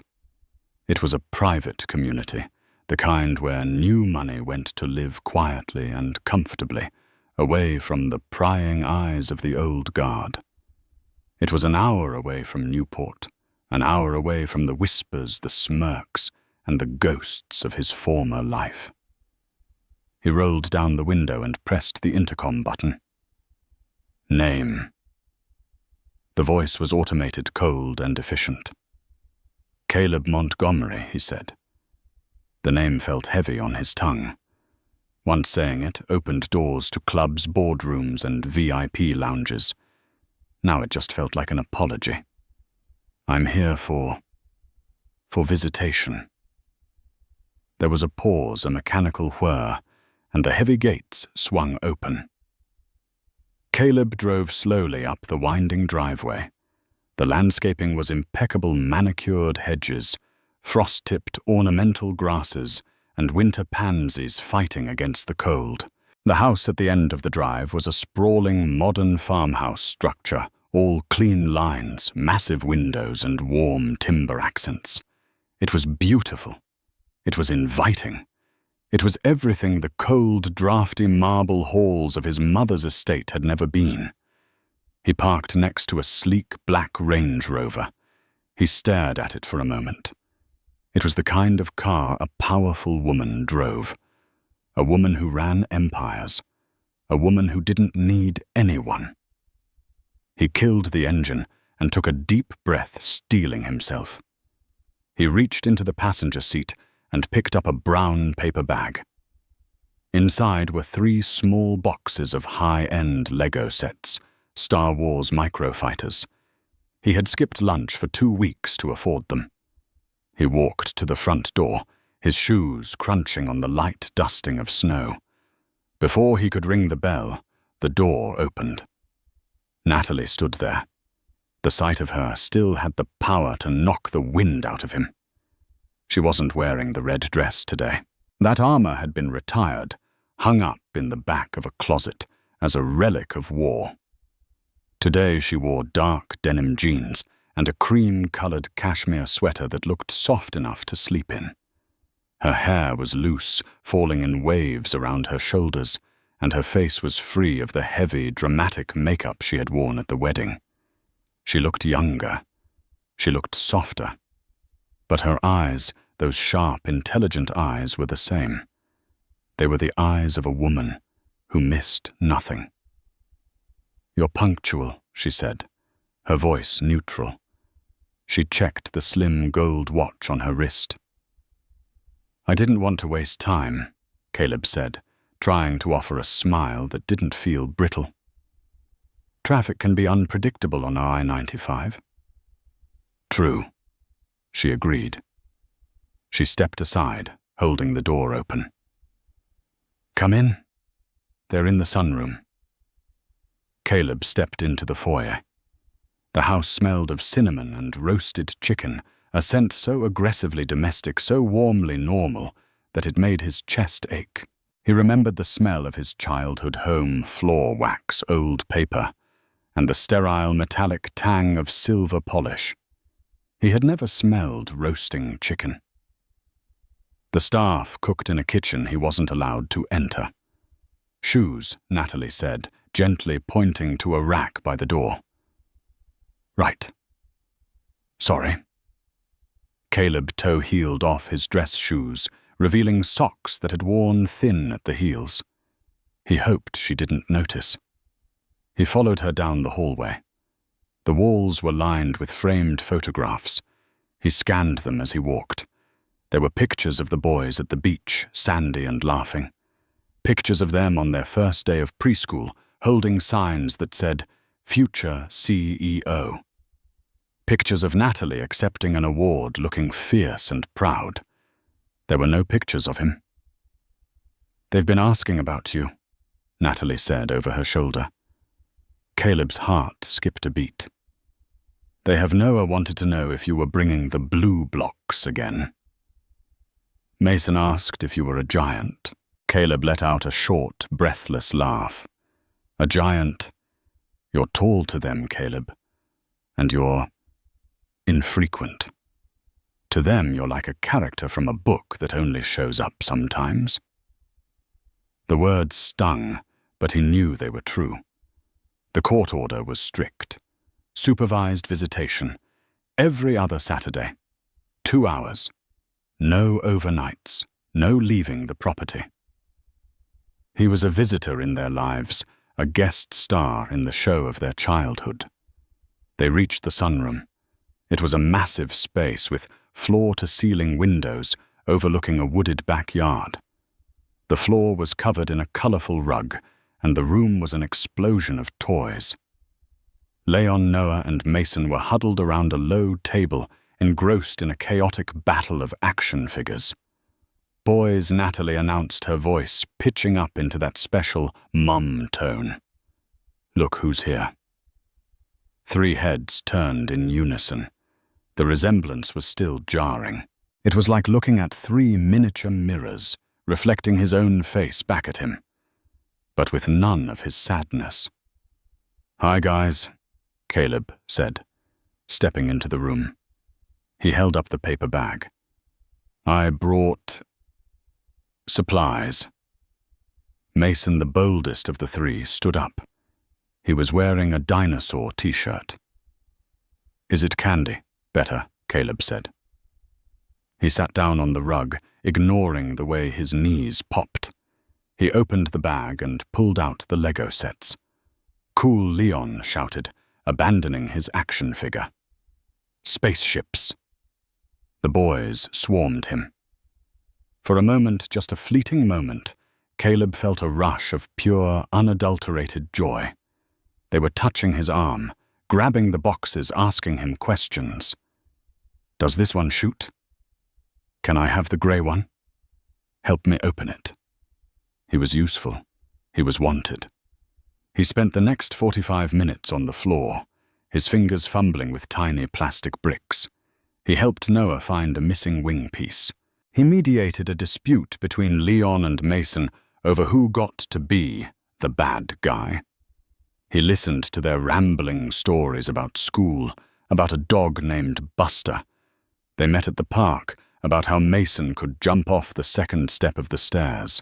It was a private community, the kind where new money went to live quietly and comfortably, away from the prying eyes of the old guard. It was an hour away from Newport, an hour away from the whispers, the smirks, and the ghosts of his former life. He rolled down the window and pressed the intercom button. Name. The voice was automated, cold and efficient. Caleb Montgomery, he said. The name felt heavy on his tongue. Once saying it opened doors to clubs, boardrooms, and VIP lounges. Now it just felt like an apology. I'm here for visitation. There was a pause, a mechanical whir, and the heavy gates swung open. Caleb drove slowly up the winding driveway. The landscaping was impeccable manicured hedges, frost-tipped ornamental grasses, and winter pansies fighting against the cold. The house at the end of the drive was a sprawling modern farmhouse structure, all clean lines, massive windows, and warm timber accents. It was beautiful. It was inviting. It was everything the cold, drafty marble halls of his mother's estate had never been. He parked next to a sleek black Range Rover. He stared at it for a moment. It was the kind of car a powerful woman drove. A woman who ran empires. A woman who didn't need anyone. He killed the engine and took a deep breath, steeling himself. He reached into the passenger seat and picked up a brown paper bag. Inside were 3 small boxes of high-end Lego sets, Star Wars microfighters. He had skipped lunch for 2 weeks to afford them. He walked to the front door, his shoes crunching on the light dusting of snow. Before he could ring the bell, the door opened. Natalie stood there. The sight of her still had the power to knock the wind out of him. She wasn't wearing the red dress today. That armor had been retired, hung up in the back of a closet as a relic of war. Today she wore dark denim jeans and a cream-colored cashmere sweater that looked soft enough to sleep in. Her hair was loose, falling in waves around her shoulders, and her face was free of the heavy, dramatic makeup she had worn at the wedding. She looked younger. She looked softer. But her eyes, those sharp, intelligent eyes, were the same. They were the eyes of a woman who missed nothing. "You're punctual," she said, her voice neutral. She checked the slim gold watch on her wrist. "I didn't want to waste time," Caleb said, trying to offer a smile that didn't feel brittle. "Traffic can be unpredictable on I-95. "True," she agreed. She stepped aside, holding the door open. "Come in. They're in the sunroom." Caleb stepped into the foyer. The house smelled of cinnamon and roasted chicken, a scent so aggressively domestic, so warmly normal, that it made his chest ache. He remembered the smell of his childhood home floor wax, old paper, and the sterile metallic tang of silver polish. He had never smelled roasting chicken. The staff cooked in a kitchen he wasn't allowed to enter. "Shoes," Natalie said, gently pointing to a rack by the door. "Right. Sorry." Caleb toe-heeled off his dress shoes, revealing socks that had worn thin at the heels. He hoped she didn't notice. He followed her down the hallway. The walls were lined with framed photographs. He scanned them as he walked. There were pictures of the boys at the beach, sandy and laughing. Pictures of them on their first day of preschool, holding signs that said, "Future CEO." Pictures of Natalie accepting an award, looking fierce and proud. There were no pictures of him. "They've been asking about you," Natalie said over her shoulder. Caleb's heart skipped a beat. "They have wanted to know if you were bringing the blue blocks again." Mason asked if you were a giant. Caleb let out a short, breathless laugh. "A giant? You're tall to them, Caleb, and you're infrequent. To them, you're like a character from a book that only shows up sometimes. The words stung, but he knew they were true. The court order was strict. Supervised visitation, every other Saturday. 2 hours. No overnights, no leaving the property. He was a visitor in their lives, a guest star in the show of their childhood. They reached the sunroom. It was a massive space with floor-to-ceiling windows overlooking a wooded backyard. The floor was covered in a colorful rug, and the room was an explosion of toys. Leon, Noah, and Mason were huddled around a low table, engrossed in a chaotic battle of action figures. Boys, Natalie announced, her voice pitching up into that special mum tone. "Look who's here." 3 heads turned in unison. The resemblance was still jarring. It was like looking at 3 miniature mirrors, reflecting his own face back at him, but with none of his sadness. "Hi, guys," Caleb said, stepping into the room. He held up the paper bag. "I brought supplies." Mason, the boldest of the 3, stood up. He was wearing a dinosaur t-shirt. "Is it candy?" "Better," Caleb said. He sat down on the rug, ignoring the way his knees popped. He opened the bag and pulled out the Lego sets. "Cool," Leon shouted, abandoning his action figure. "Spaceships." The boys swarmed him. For a moment, just a fleeting moment, Caleb felt a rush of pure, unadulterated joy. They were touching his arm, grabbing the boxes, asking him questions. "Does this one shoot? Can I have the grey one? Help me open it." He was useful. He was wanted. He spent the next 45 minutes on the floor, his fingers fumbling with tiny plastic bricks. He helped Noah find a missing wing piece. He mediated a dispute between Leon and Mason over who got to be the bad guy. He listened to their rambling stories about school, about a dog named Buster. They met at the park, about how Mason could jump off the second step of the stairs.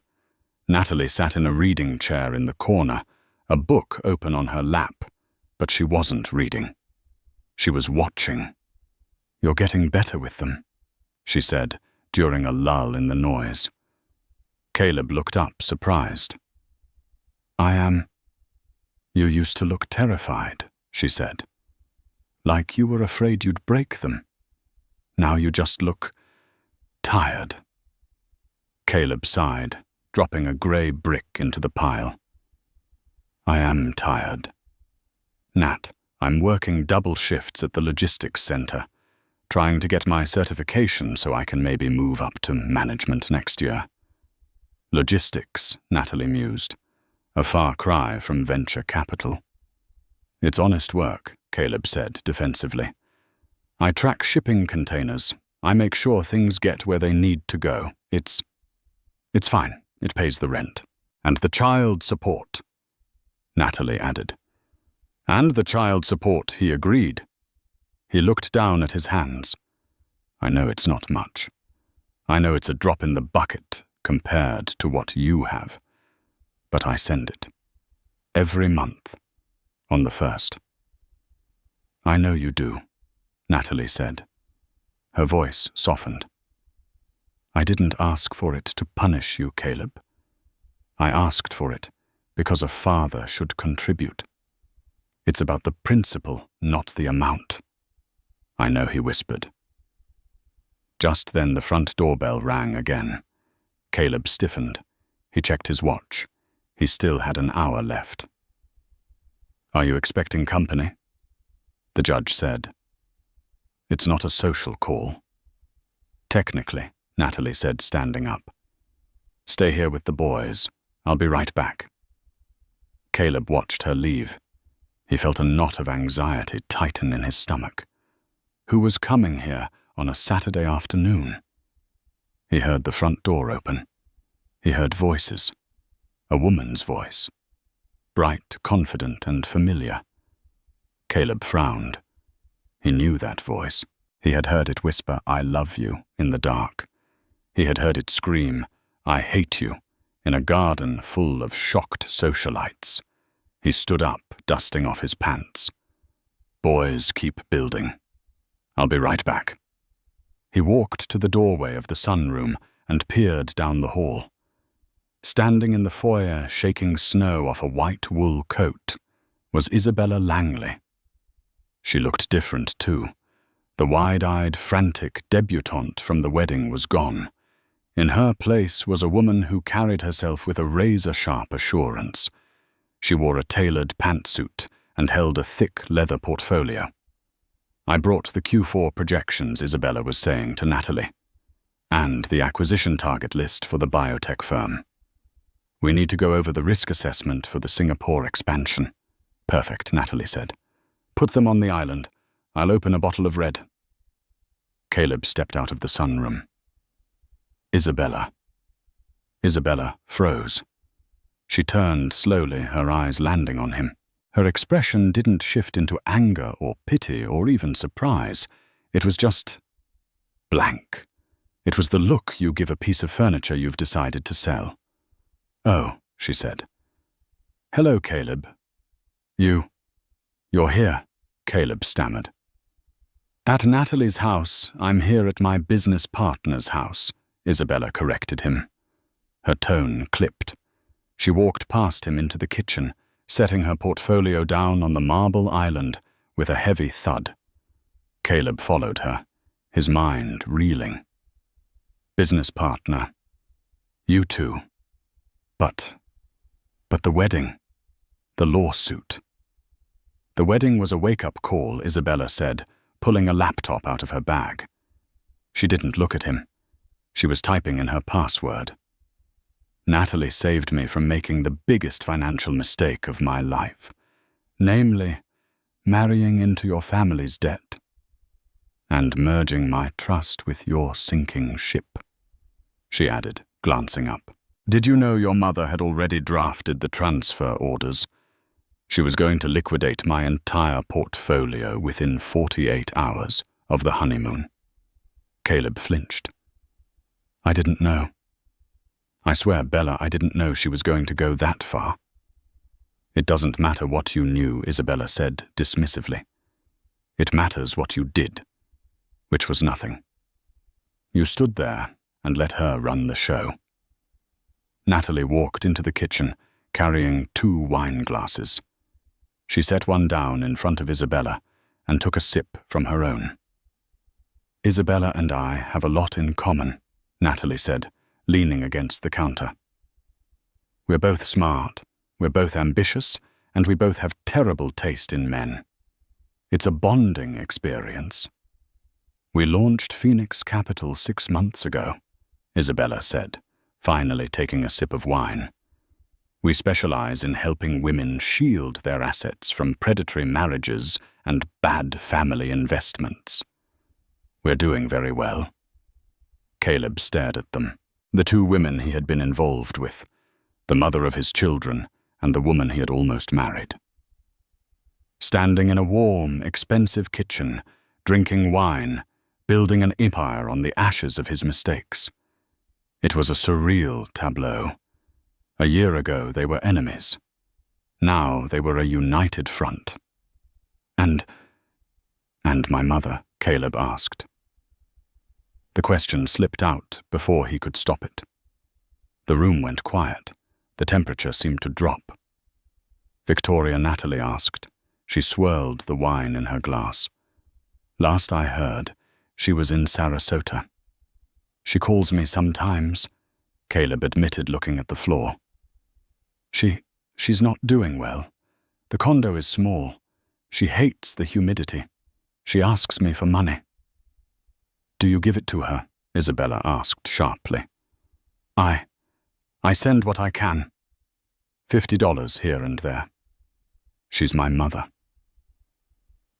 Natalie sat in a reading chair in the corner, a book open on her lap, but she wasn't reading. She was watching. "You're getting better with them," she said, during a lull in the noise. Caleb looked up, surprised. "I am." "You used to look terrified," she said. "Like you were afraid you'd break them. Now you just look tired." Caleb sighed, dropping a grey brick into the pile. "I am tired. Nat, I'm working double shifts at the logistics center, trying to get my certification so I can maybe move up to management next year." Logistics, Natalie mused, a far cry from venture capital. "It's honest work," Caleb said defensively. "I track shipping containers. I make sure things get where they need to go. It's fine. It pays the rent. And the child support," Natalie added. "And the child support," he agreed. He looked down at his hands. "I know it's not much. I know it's a drop in the bucket compared to what you have. But I send it. Every month. On the 1st. "I know you do," Natalie said. Her voice softened. "I didn't ask for it to punish you, Caleb. I asked for it because a father should contribute. It's about the principle, not the amount." "I know," he whispered. Just then the front doorbell rang again. Caleb stiffened. He checked his watch. He still had an hour left. "Are you expecting company?" The judge said. "It's not a social call." "Technically," Natalie said, standing up. "Stay here with the boys. I'll be right back." Caleb watched her leave. He felt a knot of anxiety tighten in his stomach. Who was coming here on a Saturday afternoon? He heard the front door open. He heard voices. A woman's voice. Bright, confident, and familiar. Caleb frowned. He knew that voice. He had heard it whisper, "I love you," in the dark. He had heard it scream, "I hate you," in a garden full of shocked socialites. He stood up, dusting off his pants. "Boys keep building. I'll be right back." He walked to the doorway of the sunroom and peered down the hall. Standing in the foyer, shaking snow off a white wool coat, was Isabella Langley. She looked different, too. The wide-eyed, frantic debutante from the wedding was gone. In her place was a woman who carried herself with a razor-sharp assurance. She wore a tailored pantsuit and held a thick leather portfolio. "I brought the Q4 projections," Isabella was saying to Natalie, "and the acquisition target list for the biotech firm. We need to go over the risk assessment for the Singapore expansion." "Perfect," Natalie said. "Put them on the island. I'll open a bottle of red." Caleb stepped out of the sunroom. Isabella. Isabella froze. She turned slowly, her eyes landing on him. Her expression didn't shift into anger or pity or even surprise. It was just blank. It was the look you give a piece of furniture you've decided to sell. "Oh," she said. "Hello, Caleb. You're here," Caleb stammered. "At Natalie's house. I'm here at my business partner's house," Isabella corrected him. Her tone clipped. She walked past him into the kitchen, setting her portfolio down on the marble island with a heavy thud. Caleb followed her, his mind reeling. "Business partner. You two. But the wedding. The lawsuit." The wedding was a wake-up call, Isabella said, pulling a laptop out of her bag. She didn't look at him. She was typing in her password. "Natalie saved me from making the biggest financial mistake of my life, namely, marrying into your family's debt and merging my trust with your sinking ship," she added, glancing up. "Did you know your mother had already drafted the transfer orders? She was going to liquidate my entire portfolio within 48 hours of the honeymoon." Caleb flinched. "I didn't know. I swear, Bella, I didn't know she was going to go that far." "It doesn't matter what you knew," Isabella said dismissively. "It matters what you did," which was nothing. "You stood there and let her run the show." Natalie walked into the kitchen, carrying 2 wine glasses. She set one down in front of Isabella and took a sip from her own. "Isabella and I have a lot in common," Natalie said, leaning against the counter. "We're both smart, we're both ambitious, and we both have terrible taste in men. It's a bonding experience." "We launched Phoenix Capital 6 months ago," Isabella said, finally taking a sip of wine. "We specialize in helping women shield their assets from predatory marriages and bad family investments. We're doing very well." Caleb stared at them. The 2 women he had been involved with, the mother of his children and the woman he had almost married. Standing in a warm, expensive kitchen, drinking wine, building an empire on the ashes of his mistakes. It was a surreal tableau. A year ago they were enemies. Now they were a united front. And my mother?" Caleb asked. The question slipped out before he could stop it. The room went quiet. The temperature seemed to drop. "Victoria?" Natalie asked. She swirled the wine in her glass. "Last I heard, she was in Sarasota. She calls me sometimes," Caleb admitted, looking at the floor. She's not doing well. The condo is small. She hates the humidity. She asks me for money." "Do you give it to her?" Isabella asked sharply. I send what I can. $50 here and there. She's my mother."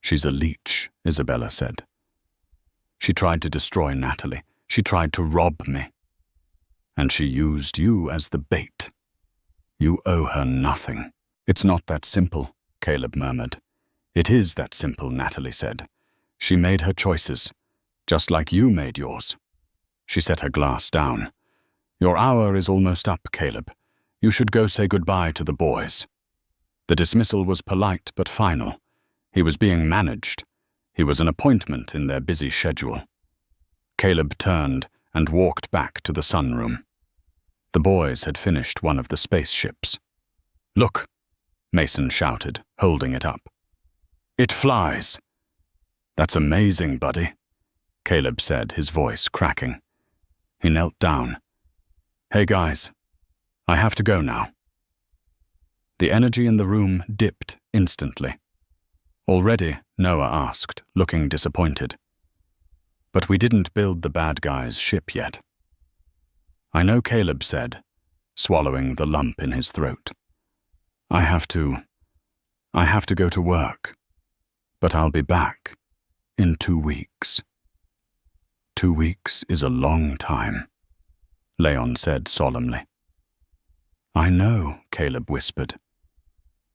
"She's a leech," Isabella said. "She tried to destroy Natalie. She tried to rob me. And she used you as the bait. You owe her nothing." "It's not that simple," Caleb murmured. It is that simple, Natalie said. She made her choices, just like you made yours. She set her glass down. Your hour is almost up, Caleb. You should go say goodbye to the boys. The dismissal was polite but final. He was being managed. He was an appointment in their busy schedule. Caleb turned and walked back to the sunroom. The boys had finished one of the spaceships. Look, Mason shouted, holding it up. It flies. That's amazing, buddy, Caleb said, his voice cracking. He knelt down. Hey guys, I have to go now. The energy in the room dipped instantly. Already, Noah asked, looking disappointed. But we didn't build the bad guy's ship yet. I know, Caleb said, swallowing the lump in his throat. I have to go to work, but I'll be back in 2 weeks. 2 weeks is a long time, Leon said solemnly. I know, Caleb whispered.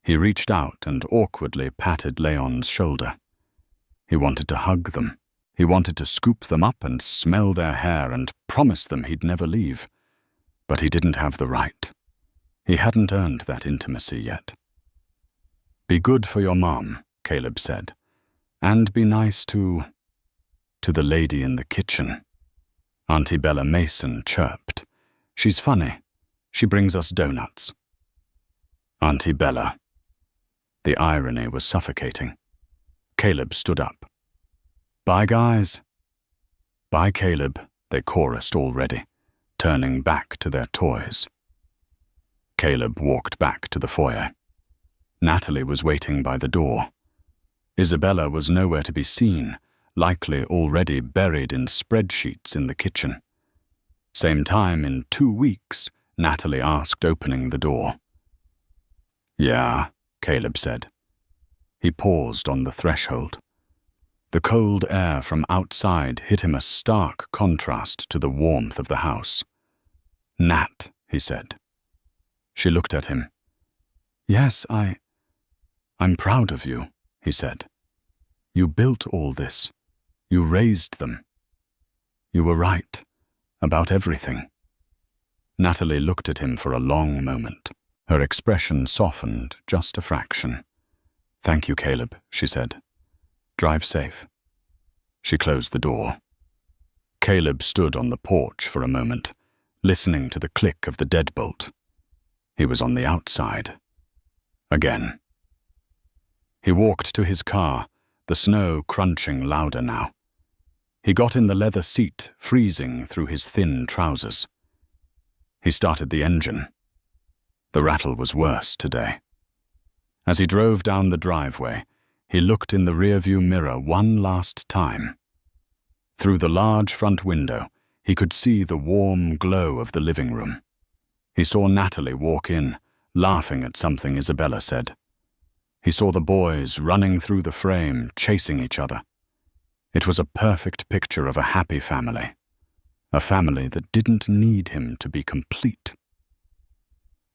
He reached out and awkwardly patted Leon's shoulder. He wanted to hug them. He wanted to scoop them up and smell their hair and promise them he'd never leave. But he didn't have the right. He hadn't earned that intimacy yet. Be good for your mom, Caleb said, and be nice to the lady in the kitchen. Auntie Bella Mason chirped. She's funny. She brings us donuts. Auntie Bella. The irony was suffocating. Caleb stood up. Bye, guys. Bye, Caleb, they chorused already, turning back to their toys. Caleb walked back to the foyer. Natalie was waiting by the door. Isabella was nowhere to be seen, likely already buried in spreadsheets in the kitchen. Same time in 2 weeks, Natalie asked, opening the door. Yeah, Caleb said. He paused on the threshold. The cold air from outside hit him a stark contrast to the warmth of the house. Nat, he said. She looked at him. Yes, I'm proud of you, he said. You built all this. You raised them. You were right about everything. Natalie looked at him for a long moment. Her expression softened just a fraction. Thank you, Caleb, she said. Drive safe. She closed the door. Caleb stood on the porch for a moment, listening to the click of the deadbolt. He was on the outside. Again. He walked to his car, the snow crunching louder now. He got in the leather seat, freezing through his thin trousers. He started the engine. The rattle was worse today. As he drove down the driveway, he looked in the rearview mirror one last time. Through the large front window, he could see the warm glow of the living room. He saw Natalie walk in, laughing at something Isabella said. He saw the boys running through the frame, chasing each other. It was a perfect picture of a happy family. A family that didn't need him to be complete.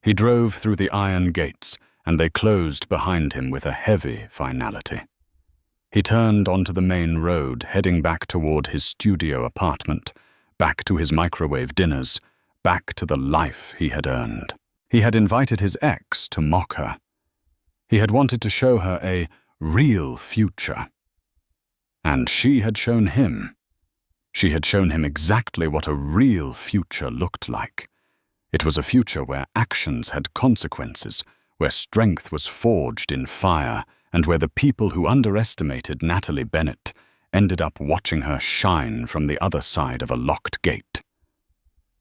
He drove through the iron gates, and they closed behind him with a heavy finality. He turned onto the main road, heading back toward his studio apartment, back to his microwave dinners, back to the life he had earned. He had invited his ex to mock her. He had wanted to show her a real future. And she had shown him. She had shown him exactly what a real future looked like. It was a future where actions had consequences, where strength was forged in fire, and where the people who underestimated Natalie Bennett ended up watching her shine from the other side of a locked gate.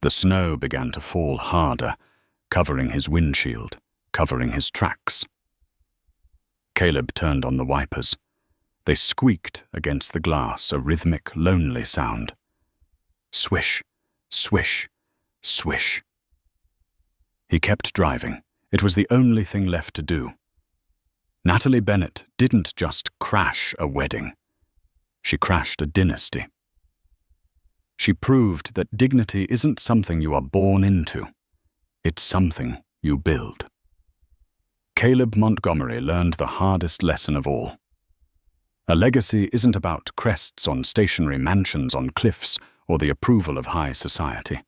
The snow began to fall harder, covering his windshield, covering his tracks. Caleb turned on the wipers. They squeaked against the glass, a rhythmic, lonely sound. Swish, swish, swish. He kept driving. It was the only thing left to do. Natalie Bennett didn't just crash a wedding. She crashed a dynasty. She proved that dignity isn't something you are born into. It's something you build. Caleb Montgomery learned the hardest lesson of all. A legacy isn't about crests on stationary mansions on cliffs or the approval of high society.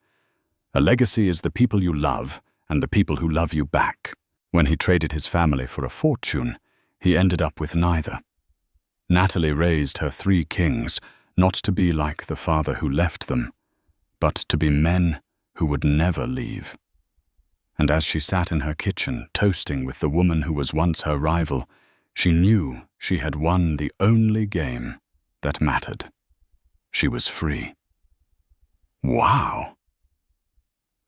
A legacy is the people you love and the people who love you back. When he traded his family for a fortune, he ended up with neither. Natalie raised her 3 kings not to be like the father who left them, but to be men who would never leave. And as she sat in her kitchen toasting with the woman who was once her rival, she knew she had won the only game that mattered. She was free. Wow!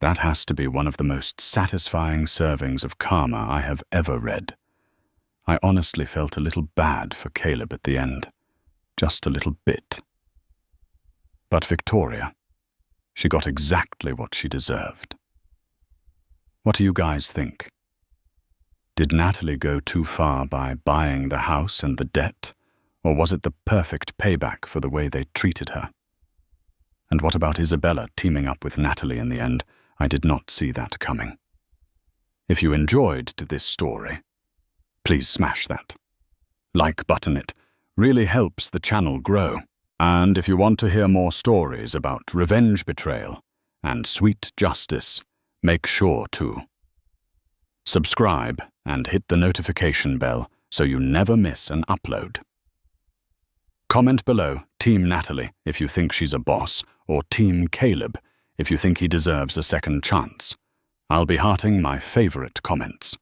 That has to be one of the most satisfying servings of karma I have ever read. I honestly felt a little bad for Caleb at the end. Just a little bit. But Victoria, she got exactly what she deserved. What do you guys think? Did Natalie go too far by buying the house and the debt, or was it the perfect payback for the way they treated her? And what about Isabella teaming up with Natalie in the end? I did not see that coming. If you enjoyed this story, please smash that like button. It really helps the channel grow. And if you want to hear more stories about revenge betrayal and sweet justice, make sure to subscribe and hit the notification bell so you never miss an upload. Comment below Team Natalie if you think she's a boss, or Team Caleb if you think he deserves a second chance. I'll be hearting my favorite comments.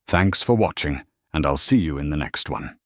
Thanks for watching, and I'll see you in the next one.